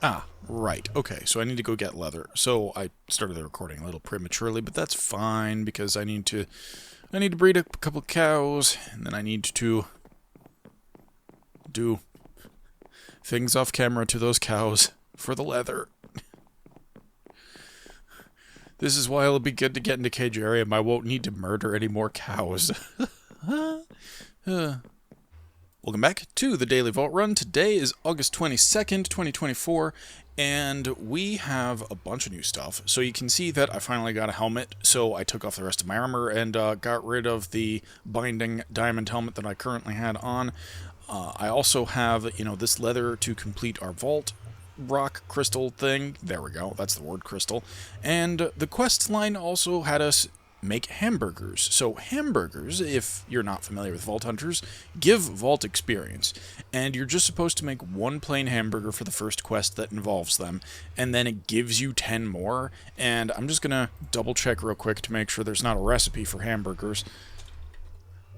Ah, right. Okay, so I need to go get leather. So I started the recording a little prematurely, but that's fine because I need to breed a couple cows, and then I need to do things off camera to those cows for the leather. This is why it'll be good to get into cage area. I won't need to murder any more cows. Welcome back to the Daily Vault Run. Today is August 22nd, 2024, and we have a bunch of new stuff. So you can see that I finally got a helmet, so I took off the rest of my armor and got rid of the binding diamond helmet that I currently had on. I also have, this leather to complete our vault rock crystal thing. There we go, that's the word, crystal. And the quest line also had us make hamburgers. So hamburgers, if you're not familiar with Vault Hunters, give Vault experience. And you're just supposed to make one plain hamburger for the first quest that involves them, and then it gives you 10 more. And I'm just gonna double check real quick to make sure there's not a recipe for hamburgers,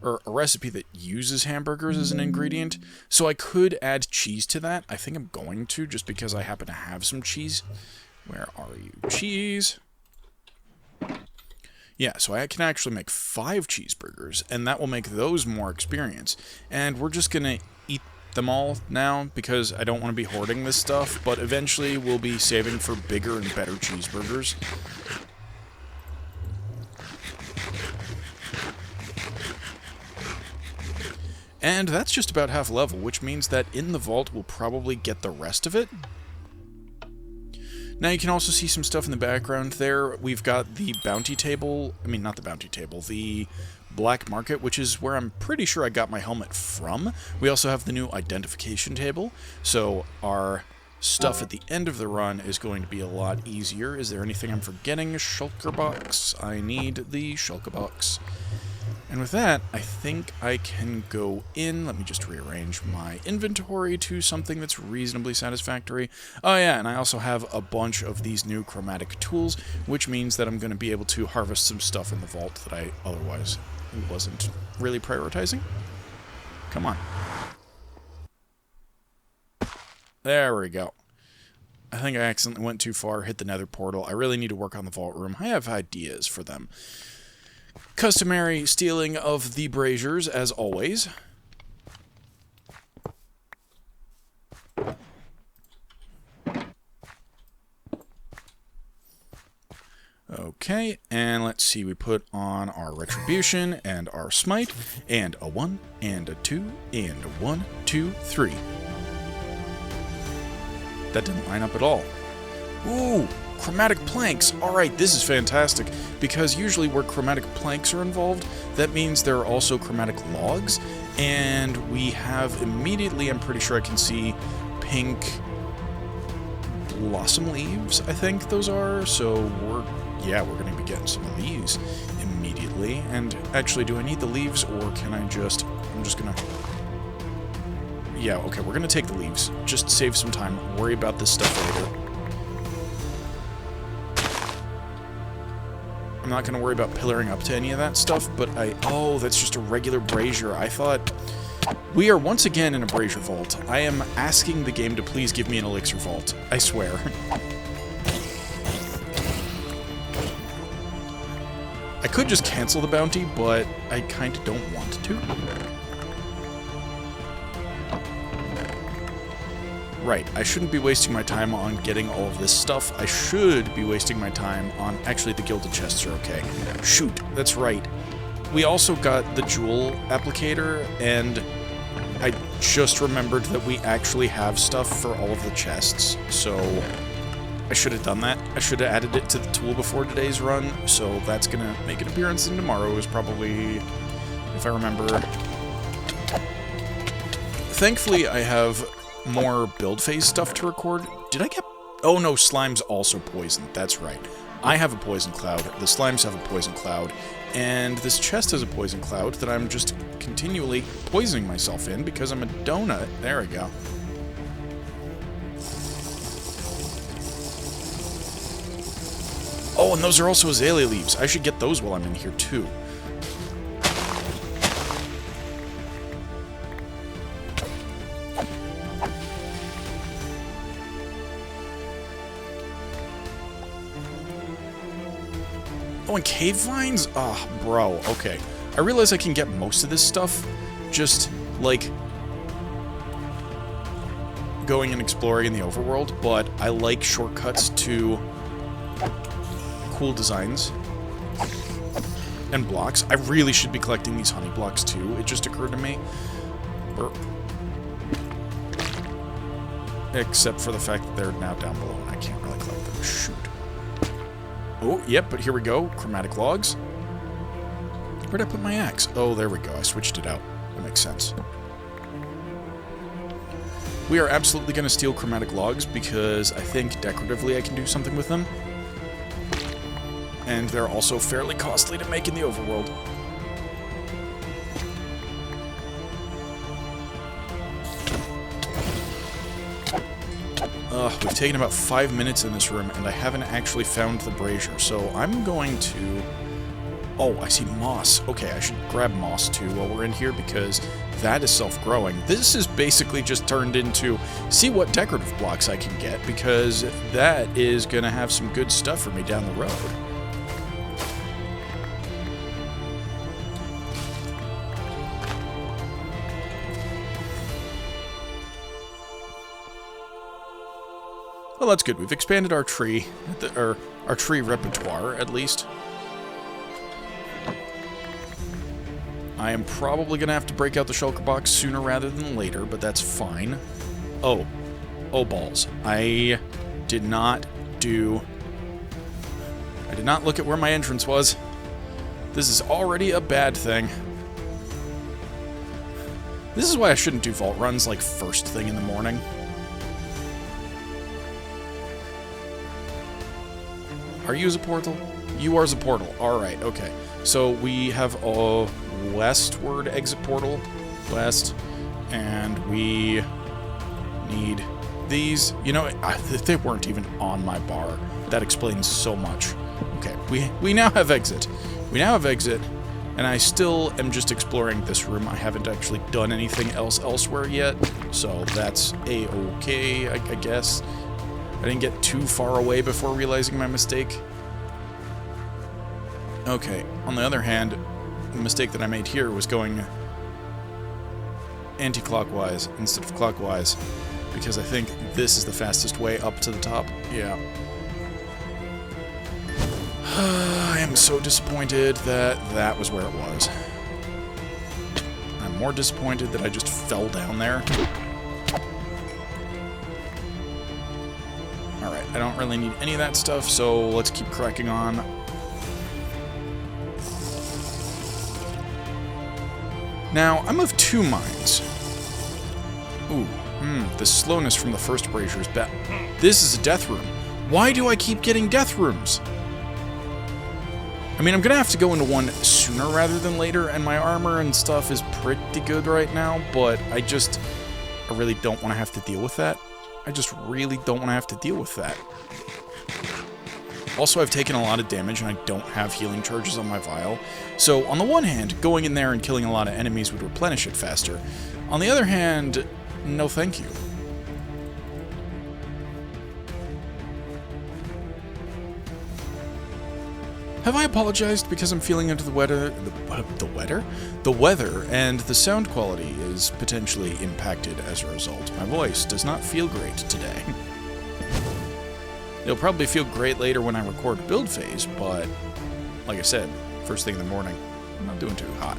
or a recipe that uses hamburgers as an ingredient. So I could add cheese to that. I think I'm going to, just because I happen to have some cheese. Where are you? Cheese. Yeah, so I can actually make 5 cheeseburgers, and that will make those more experience. And we're just gonna eat them all now, because I don't want to be hoarding this stuff, but eventually we'll be saving for bigger and better cheeseburgers. And that's just about half level, which means that in the vault we'll probably get the rest of it. Now you can also see some stuff in the background there. We've got the bounty table, not the bounty table, the black market, which is where I'm pretty sure I got my helmet from. We also have the new identification table, so our stuff at the end of the run is going to be a lot easier. Is there anything I'm forgetting? Shulker box. I need the shulker box. And with that, I think I can go in. Let me just rearrange my inventory to something that's reasonably satisfactory. Oh yeah, and I also have a bunch of these new chromatic tools, which means that I'm going to be able to harvest some stuff in the vault that I otherwise wasn't really prioritizing. Come on. There we go. I think I accidentally went too far, hit the nether portal. I really need to work on the vault room. I have ideas for them. Customary stealing of the braziers, as always. Okay, and let's see, we put on our retribution and our smite, and a 1, and a 2, and a 1, 2, 3. That didn't line up at all. Ooh! Chromatic planks! Alright, this is fantastic, because usually where chromatic planks are involved, that means there are also chromatic logs, and we have immediately, I'm pretty sure I can see, pink blossom leaves, I think those are, so we're going to be getting some of these immediately. And actually, do I need the leaves, or can I'm just gonna... Yeah, okay, we're gonna take the leaves, just save some time, worry about this stuff later. I'm not going to worry about pillaring up to any of that stuff, but oh, that's just a regular brazier. I thought... We are once again in a brazier vault. I am asking the game to please give me an elixir vault. I swear. I could just cancel the bounty, but I kind of don't want to. Right, I shouldn't be wasting my time on getting all of this stuff. I should be wasting my time on... Actually, the gilded chests are okay. Shoot, that's right. We also got the jewel applicator, and I just remembered that we actually have stuff for all of the chests, so I should have done that. I should have added it to the tool before today's run, so that's gonna make an appearance in tomorrow's, probably, if I remember. Thankfully, I have more build phase stuff to record. Did I get... Oh no, slime's also poisoned. That's right. I have a poison cloud, the slimes have a poison cloud, and this chest has a poison cloud that I'm just continually poisoning myself in because I'm a donut. There we go. Oh, and those are also azalea leaves. I should get those while I'm in here too. Oh, and cave vines? Ah, bro, okay. I realize I can get most of this stuff just, like, going and exploring in the overworld, but I like shortcuts to cool designs and blocks. I really should be collecting these honey blocks, too. It just occurred to me. Except for the fact that they're now down below, and I can't really collect them. Shoot. Oh, yep, but here we go. Chromatic logs. Where'd I put my axe? Oh, there we go. I switched it out. That makes sense. We are absolutely going to steal chromatic logs because I think decoratively I can do something with them. And they're also fairly costly to make in the overworld. We've taken about 5 minutes in this room, and I haven't actually found the brazier, so I'm going to... Oh, I see moss. Okay, I should grab moss, too, while we're in here, because that is self-growing. This is basically just turned into, see what decorative blocks I can get, because that is going to have some good stuff for me down the road. Well, that's good. We've expanded our tree, or our tree repertoire, at least. I am probably going to have to break out the shulker box sooner rather than later, but that's fine. Oh. Oh, balls. I did not look at where my entrance was. This is already a bad thing. This is why I shouldn't do vault runs, like, first thing in the morning. Are you a portal? You are a portal. Alright, okay. So we have a westward exit portal. West. And we need these. You know, they weren't even on my bar. That explains so much. Okay, we now have exit. We now have exit. And I still am just exploring this room. I haven't actually done anything else elsewhere yet. So that's a-okay, I guess. I didn't get too far away before realizing my mistake. Okay, on the other hand, the mistake that I made here was going anti-clockwise instead of clockwise, because I think this is the fastest way up to the top. Yeah. I am so disappointed that that was where it was. I'm more disappointed that I just fell down there. Alright, I don't really need any of that stuff, so let's keep cracking on. Now, I'm of two minds. Ooh, the slowness from the first brazier is bad. This is a death room. Why do I keep getting death rooms? I mean, I'm gonna have to go into one sooner rather than later, and my armor and stuff is pretty good right now, but I really don't want to have to deal with that. I just really don't want to have to deal with that. Also, I've taken a lot of damage, and I don't have healing charges on my vial. So, on the one hand, going in there and killing a lot of enemies would replenish it faster. On the other hand, no thank you. Have I apologized because I'm feeling under the weather? The weather, and the sound quality is potentially impacted as a result. My voice does not feel great today. It'll probably feel great later when I record build phase, but like I said, first thing in the morning, I'm not doing too hot.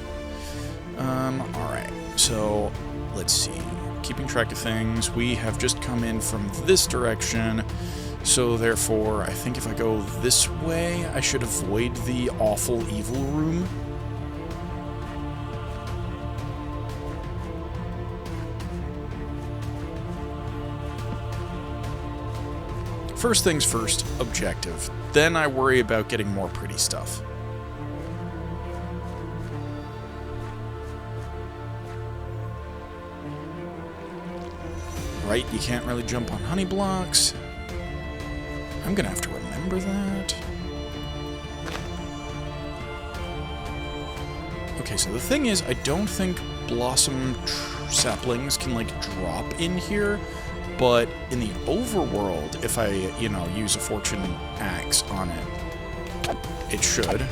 Alright, so let's see. Keeping track of things, we have just come in from this direction. So therefore, I think if I go this way, I should avoid the awful evil room. First things first, objective. Then I worry about getting more pretty stuff. Right, you can't really jump on honey blocks. I'm gonna have to remember that. Okay, so the thing is, I don't think blossom saplings can, like, drop in here, but in the overworld, if I, use a fortune axe on it, It should.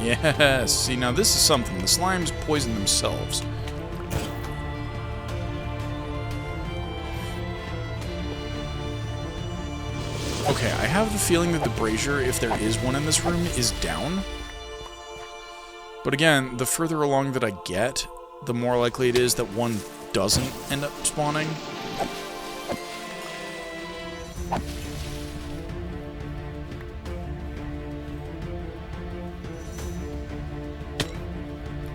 Yes! See, now this is something. The slimes poison themselves. Okay, I have the feeling that the brazier, if there is one in this room, is down. But again, the further along that I get, the more likely it is that one doesn't end up spawning.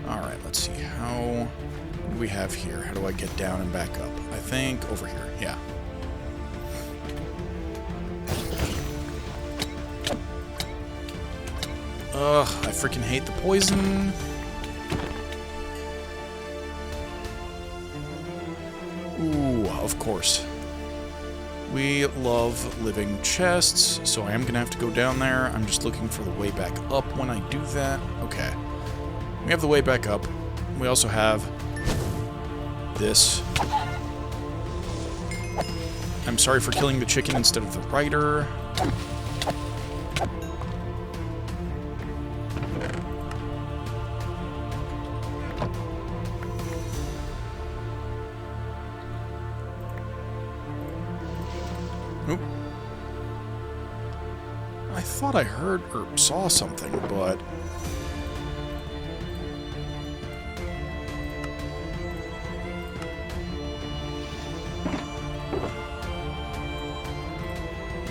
Alright, let's see. What do we have here? How do I get down and back up? I think over here, yeah. Ugh, I freaking hate the poison. Ooh, of course. We love living chests, so I am going to have to go down there. I'm just looking for the way back up when I do that. Okay. We have the way back up. We also have this. I'm sorry for killing the chicken instead of the rider. Oop. I thought I heard or saw something, but...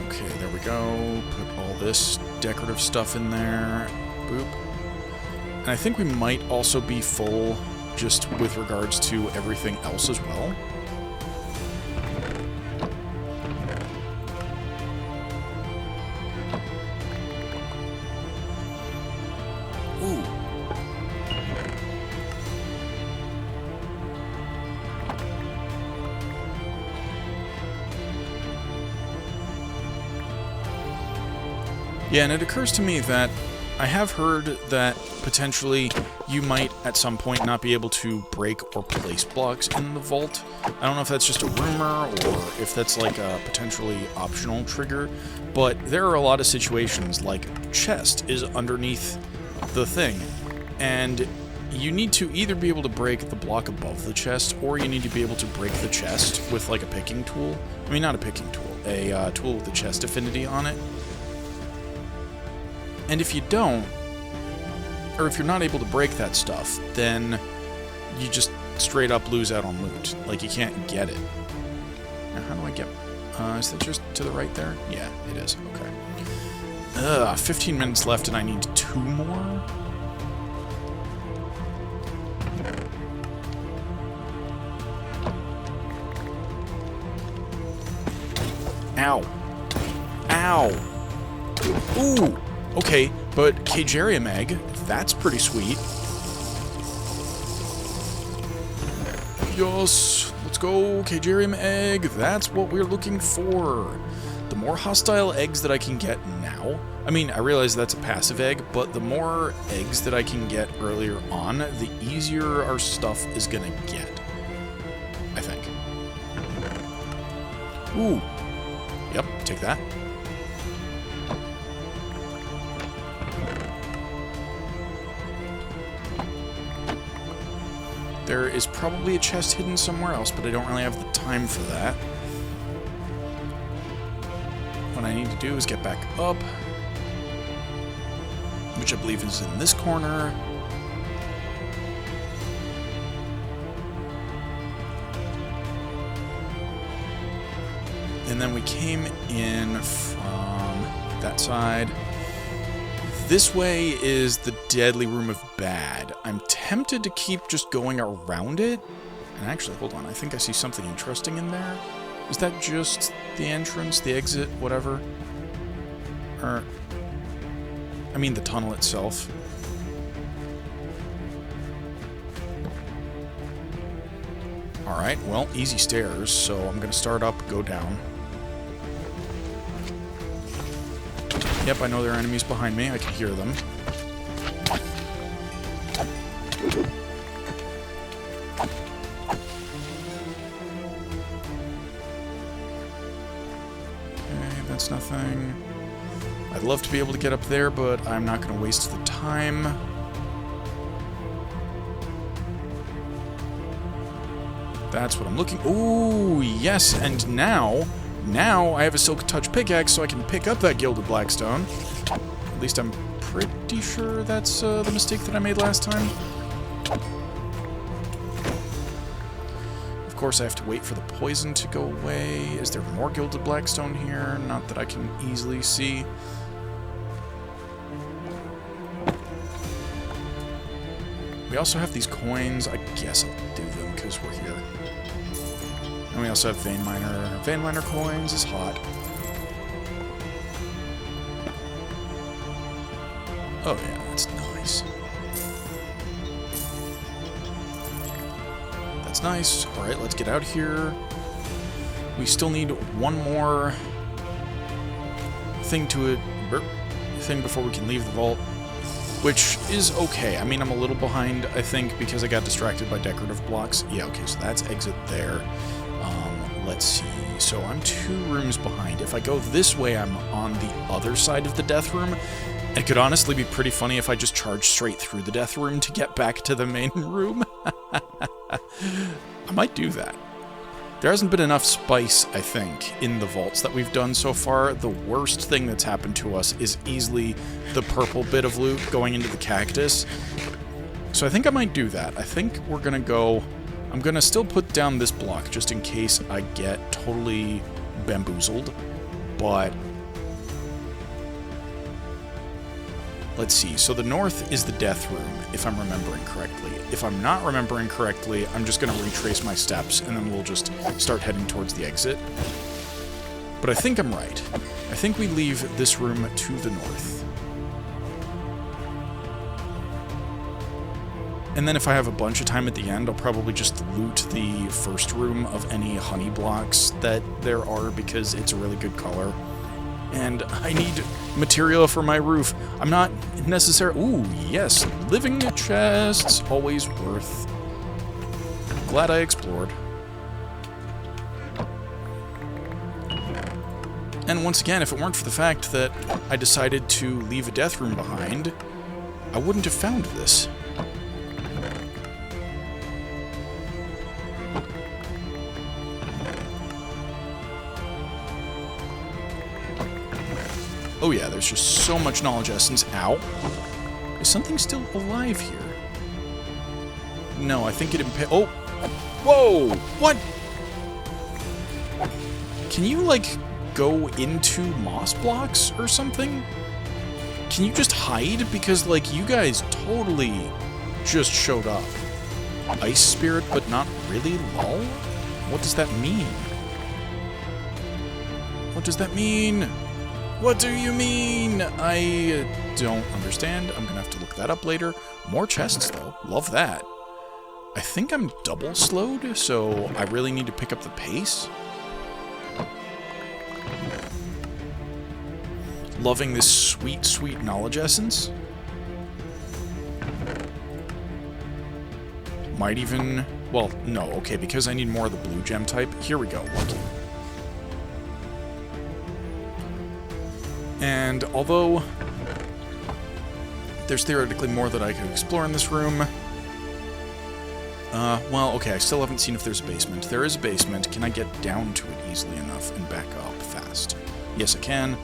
Okay, there we go. Put all this decorative stuff in there. Boop. And I think we might also be full just with regards to everything else as well. Yeah, and it occurs to me that I have heard that potentially you might at some point not be able to break or place blocks in the vault. I don't know if that's just a rumor or if that's like a potentially optional trigger, but there are a lot of situations like chest is underneath the thing, and you need to either be able to break the block above the chest or you need to be able to break the chest with like a picking tool. I mean, not a picking tool, a tool with the chest affinity on it. And if you don't, or if you're not able to break that stuff, then you just straight up lose out on loot. Like, you can't get it. Now, how do I get... is that just to the right there? Yeah, it is. Okay. 15 minutes left and I need 2 more? Ow. Ow. Ooh. Okay, but Cagerium egg, that's pretty sweet. Yes, let's go, Cagerium egg, that's what we're looking for. The more hostile eggs that I can get now, I mean, I realize that's a passive egg, but the more eggs that I can get earlier on, the easier our stuff is gonna get, I think. Ooh. Yep, take that. There is probably a chest hidden somewhere else, but I don't really have the time for that. What I need to do is get back up, which I believe is in this corner. And then we came in from that side. This way is the Deadly Room of Bad. I'm tempted to keep just going around it. And actually, hold on, I think I see something interesting in there. Is that just the entrance, the exit, whatever? Or... I mean the tunnel itself. Alright, well, easy stairs, so I'm gonna start up, go down. Yep, I know there are enemies behind me. I can hear them. That's nothing. I'd love to be able to get up there, but I'm not going to waste the time. That's what I'm looking... Ooh, yes, and now I have a Silk Touch pickaxe, so I can pick up that Gilded Blackstone. At least I'm pretty sure that's the mistake that I made last time. Of course, I have to wait for the poison to go away. Is there more Gilded Blackstone here? Not that I can easily see. We also have these coins. I guess I'll do them because we're here. And we also have Vein Miner. Vein Miner coins is hot. Oh yeah, that's nice. That's nice. Alright, let's get out here. We still need one more thing before we can leave the vault. Which is okay. I mean, I'm a little behind, I think, because I got distracted by decorative blocks. Yeah, okay, so that's exit there. Let's see. So I'm 2 rooms behind. If I go this way, I'm on the other side of the death room. It could honestly be pretty funny if I just charged straight through the death room to get back to the main room. I might do that. There hasn't been enough spice, I think, in the vaults that we've done so far. The worst thing that's happened to us is easily the purple bit of loot going into the cactus. So I think I might do that. I think we're going to go... I'm going to still put down this block just in case I get totally bamboozled. But... let's see. So the north is the death room, if I'm remembering correctly. If I'm not remembering correctly, I'm just going to retrace my steps, and then we'll just start heading towards the exit. But I think I'm right. I think we leave this room to the north. And then if I have a bunch of time at the end, I'll probably just loot the first room of any honey blocks that there are, because it's a really good color. And I need material for my roof. I'm not necessarily... Ooh, yes. Living chests. Always worth. Glad I explored. And once again, if it weren't for the fact that I decided to leave a death room behind, I wouldn't have found this. Oh yeah, there's just so much knowledge essence. Ow. Is something still alive here? No, I think it Oh! Whoa! What? Can you, like, go into moss blocks or something? Can you just hide? Because, like, you guys totally just showed up. Ice spirit, but not really? Lol? What does that mean? What does that mean? What do you mean? I don't understand. I'm gonna have to look that up later. More chests, though. Love that. I think I'm double slowed, so I really need to pick up the pace. Loving this sweet, sweet knowledge essence. Might even... well, no, okay, because I need more of the blue gem type. Here we go. Lucky. And although there's theoretically more that I could explore in this room, well, okay, I still haven't seen if there's a basement. There is a basement. Can I get down to it easily enough and back up fast? Yes, I can.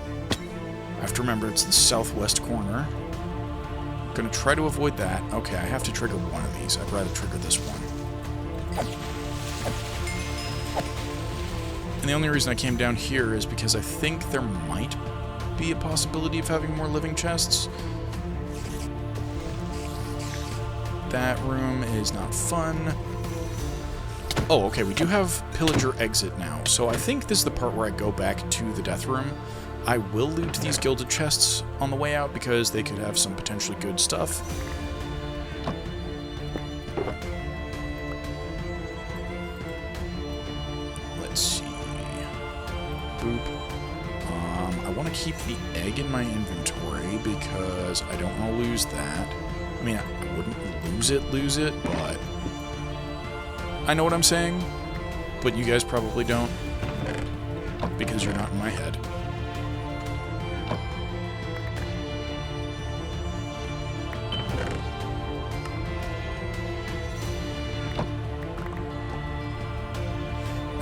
I have to remember it's the southwest corner. I'm gonna try to avoid that. Okay, I have to trigger one of these. I'd rather trigger this one. And the only reason I came down here is because I think there might be a possibility of having more living chests. That room is not fun. Oh, okay, we do have Pillager exit now, so I think this is the part where I go back to the death room. I will loot these gilded chests on the way out because they could have some potentially good stuff. Let's see. Boop. I want to keep the egg in my inventory because I don't want to lose that. I mean, I wouldn't lose it, but I know what I'm saying, but you guys probably don't because you're not in my head.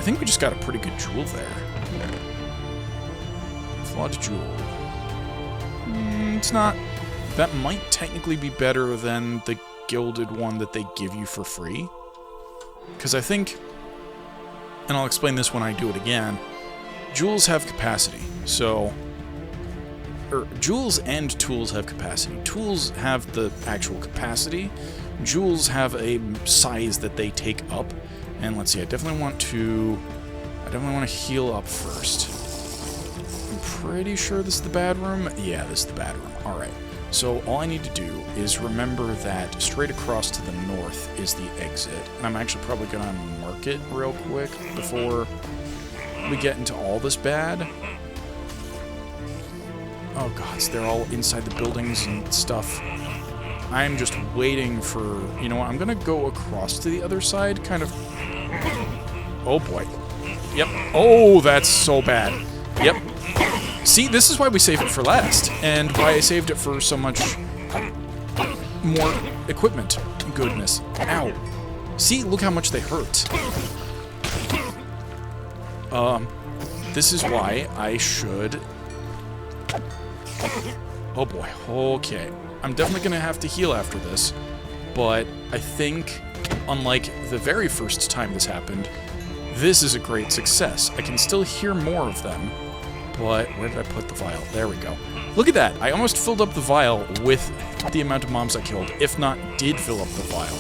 think we just got a pretty good jewel there. Flawed jewel. It's not... That might technically be better than the gilded one that they give you for free. Because I think, and I'll explain this when I do it again, jewels have capacity. So, jewels and tools have capacity. Tools have the actual capacity. Jewels have a size that they take up. And let's see, I definitely want to heal up first. I'm pretty sure this is the bad room. Yeah, this is the bad room. Alright. So all I need to do is remember that straight across to the north is the exit. And I'm actually probably going to mark it real quick before we get into all this bad. Oh god, so they're all inside the buildings and stuff. I'm just waiting for... You know what, I'm going to go across to the other side, kind of... Oh boy. Yep. Oh, that's so bad. Yep. See, this is why we save it for last, and why I saved it for so much more equipment. Goodness. Ow. See, look how much they hurt. This is why I should... Oh boy. Okay. I'm definitely gonna have to heal after this, but I think, unlike the very first time this happened, this is a great success. I can still hear more of them. But where did I put the vial? There we go. Look at that! I almost filled up the vial with the amount of mobs I killed, if not did fill up the vial.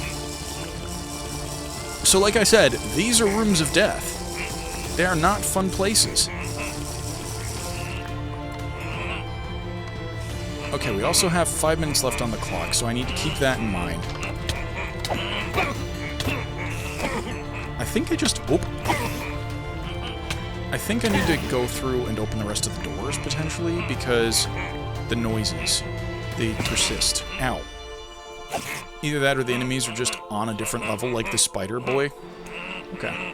So like I said, these are rooms of death. They are not fun places. Okay, we also have 5 minutes left on the clock, so I need to keep that in mind. I think I just... Oh. I think I need to go through and open the rest of the doors, potentially, because the noises, they persist. Ow. Either that or the enemies are just on a different level, like the spider boy. Okay.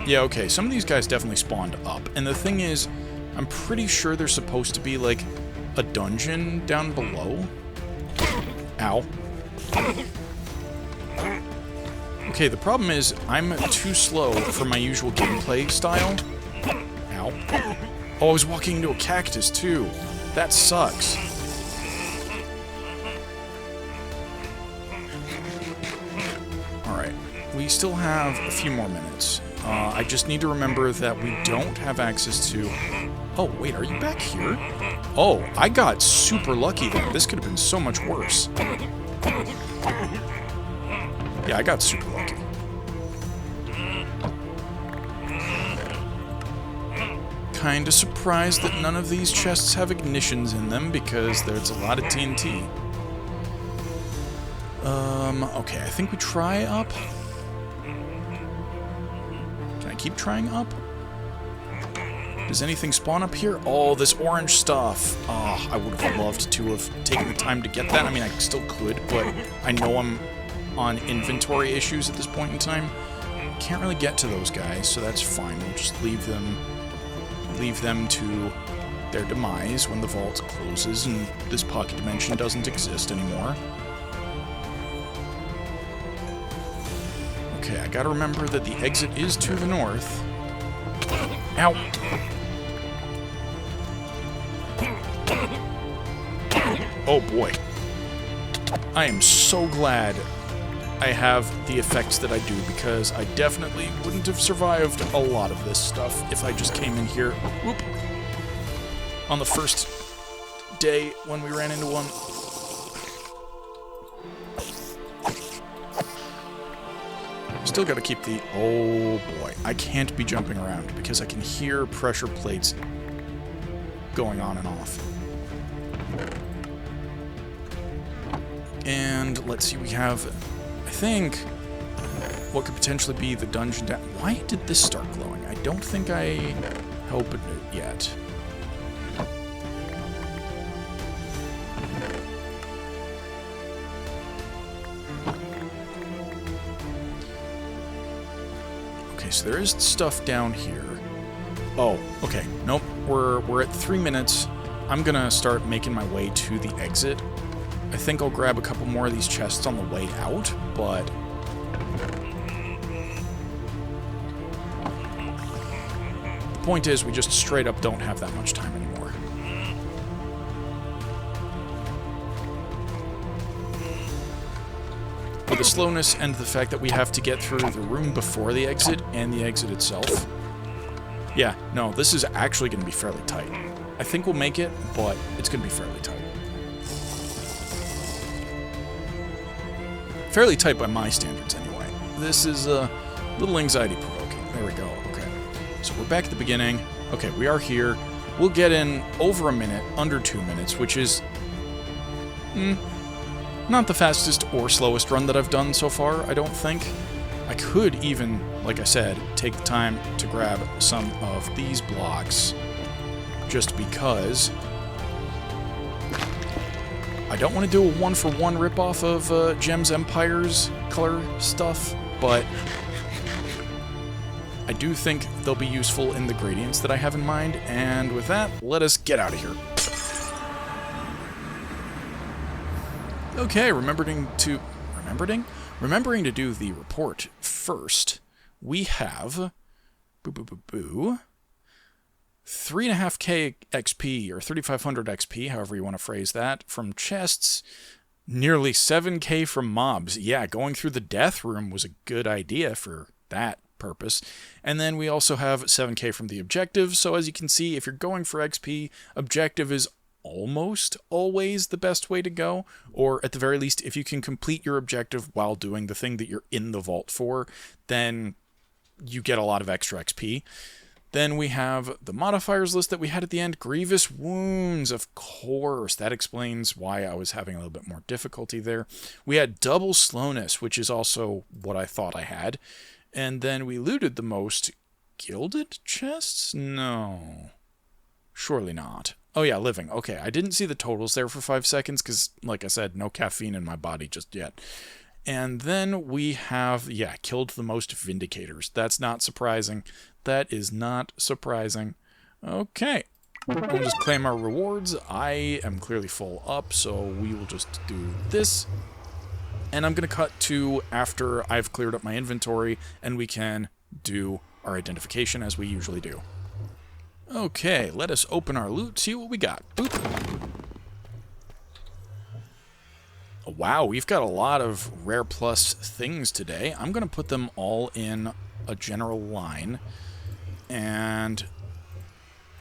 Yeah, okay, some of these guys definitely spawned up, and the thing is, I'm pretty sure there's supposed to be, like, a dungeon down below. Ow. Okay, the problem is, I'm too slow for my usual gameplay style. Ow. Oh, I was walking into a cactus, too. That sucks. Alright, we still have a few more minutes. I just need to remember that we don't have access to... Oh, wait, are you back here? Oh, I got super lucky then. This could have been so much worse. Yeah, I got super lucky. Kinda surprised that none of these chests have ignitions in them, because there's a lot of TNT. Okay, I think we try up. Can I keep trying up? Does anything spawn up here? Oh, this orange stuff. Oh, I would have loved to have taken the time to get that. I mean, I still could, but I know I'm on inventory issues at this point in time. Can't really get to those guys, so that's fine. We'll just leave them to their demise when the vault closes and this pocket dimension doesn't exist anymore. Okay, I gotta remember that the exit is to the north. Ow! Oh boy. I am so glad I have the effects that I do, because I definitely wouldn't have survived a lot of this stuff if I just came in here, whoop, on the first day when we ran into one. Still gotta keep the... Oh boy, I can't be jumping around because I can hear pressure plates going on and off. And let's see, we have... I think what could potentially be the dungeon down... Why did this start glowing? I don't think I opened it yet. Okay, so there is stuff down here. Oh, okay. Nope. We're at 3 minutes. I'm gonna start making my way to the exit. I think I'll grab a couple more of these chests on the way out, but The point is, we just straight up don't have that much time anymore. With the slowness and the fact that we have to get through the room before the exit and the exit itself. Yeah, no, this is actually going to be fairly tight. I think we'll make it, but it's going to be fairly tight. Fairly tight by my standards, anyway. This is a little anxiety-provoking. There we go. Okay. So we're back at the beginning. Okay, we are here. We'll get in over a minute, under 2 minutes, which is... not the fastest or slowest run that I've done so far, I don't think. I could even, like I said, take the time to grab some of these blocks, just because I don't want to do a one-for-one ripoff of Gems Empire's color stuff, but I do think they'll be useful in the gradients that I have in mind, and with that, let us get out of here. Okay, remembering to do the report first, we have 3.5k XP, or 3,500 XP, however you want to phrase that, from chests, nearly 7k from mobs. Yeah, going through the death room was a good idea for that purpose. And then we also have 7k from the objective, so as you can see, if you're going for XP, objective is almost always the best way to go, or at the very least, if you can complete your objective while doing the thing that you're in the vault for, then you get a lot of extra XP. Then we have the modifiers list that we had at the end. Grievous wounds, of course. That explains why I was having a little bit more difficulty there. We had double slowness, which is also what I thought I had. And then we looted the most gilded chests? No. Surely not. Oh yeah, living. Okay, I didn't see the totals there for 5 seconds because, like I said, no caffeine in my body just yet. And then we have, yeah, killed the most Vindicators. That's not surprising. That is not surprising. Okay, we'll just claim our rewards. I am clearly full up, so we will just do this. And I'm going to cut to after I've cleared up my inventory, and we can do our identification as we usually do. Okay, let us open our loot, see what we got. Boop. Wow, we've got a lot of rare plus things today. I'm going to put them all in a general line, and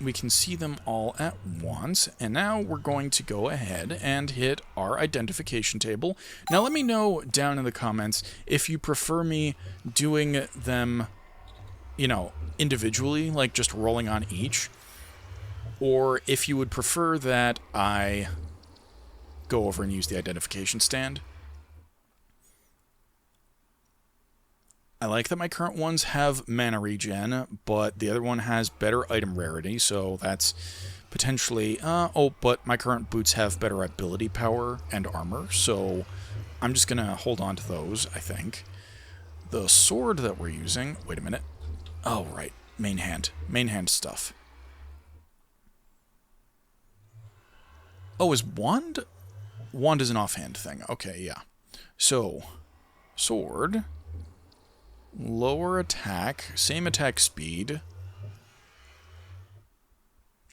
we can see them all at once. And now we're going to go ahead and hit our identification table. Now let me know down in the comments if you prefer me doing them, you know, individually, like just rolling on each, or if you would prefer that I go over and use the identification stand. I like that my current ones have mana regen, but the other one has better item rarity, so that's potentially... but my current boots have better ability power and armor, so I'm just going to hold on to those, I think. The sword that we're using... Wait a minute. Oh, right. Main hand. Main hand stuff. Oh, is wand... Wand is an offhand thing. Okay, yeah. So, sword, lower attack, same attack speed,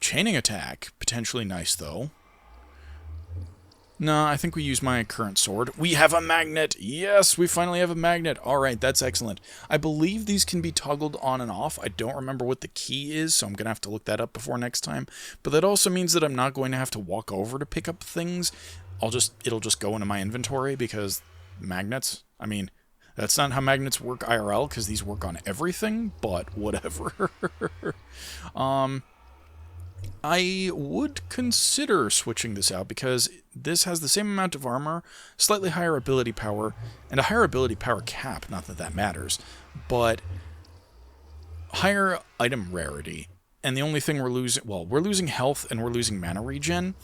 chaining attack, potentially nice though. No, I think we use my current sword. We have a magnet! Yes, we finally have a magnet! Alright, that's excellent. I believe these can be toggled on and off. I don't remember what the key is, so I'm going to have to look that up before next time. But that also means that I'm not going to have to walk over to pick up things. It'll just go into my inventory, because magnets, I mean, that's not how magnets work IRL, because these work on everything, but whatever. I would consider switching this out, because this has the same amount of armor, slightly higher ability power, and a higher ability power cap, not that that matters, but higher item rarity. And the only thing we're losing, well, we're losing health and we're losing mana regen.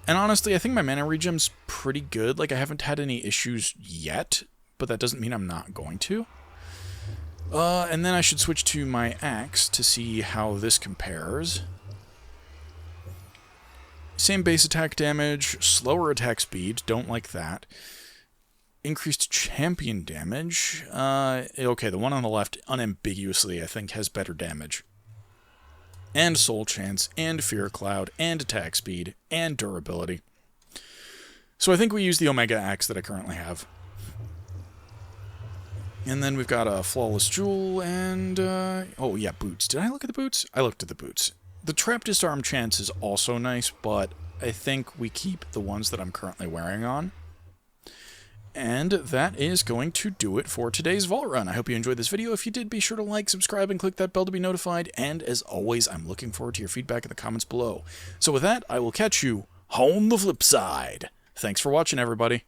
And honestly, I think my mana regen's pretty good. Like, I haven't had any issues yet, but that doesn't mean I'm not going to. And then I should switch to my axe to see how this compares. Same base attack damage, slower attack speed, don't like that. increased champion damage. Okay, the one on the left, unambiguously, I think, has better damage. And soul chance, and fear cloud, and attack speed, and durability. So I think we use the Omega Axe that I currently have. And then we've got a Flawless Jewel, and, oh yeah, boots. Did I look at the boots? I looked at the boots. The Trap Disarm chance is also nice, but I think we keep the ones that I'm currently wearing on. And that is going to do it for today's Vault Run. I hope you enjoyed this video. If you did, be sure to like, subscribe, and click that bell to be notified. And as always, I'm looking forward to your feedback in the comments below. So with that, I will catch you on the flip side. Thanks for watching, everybody.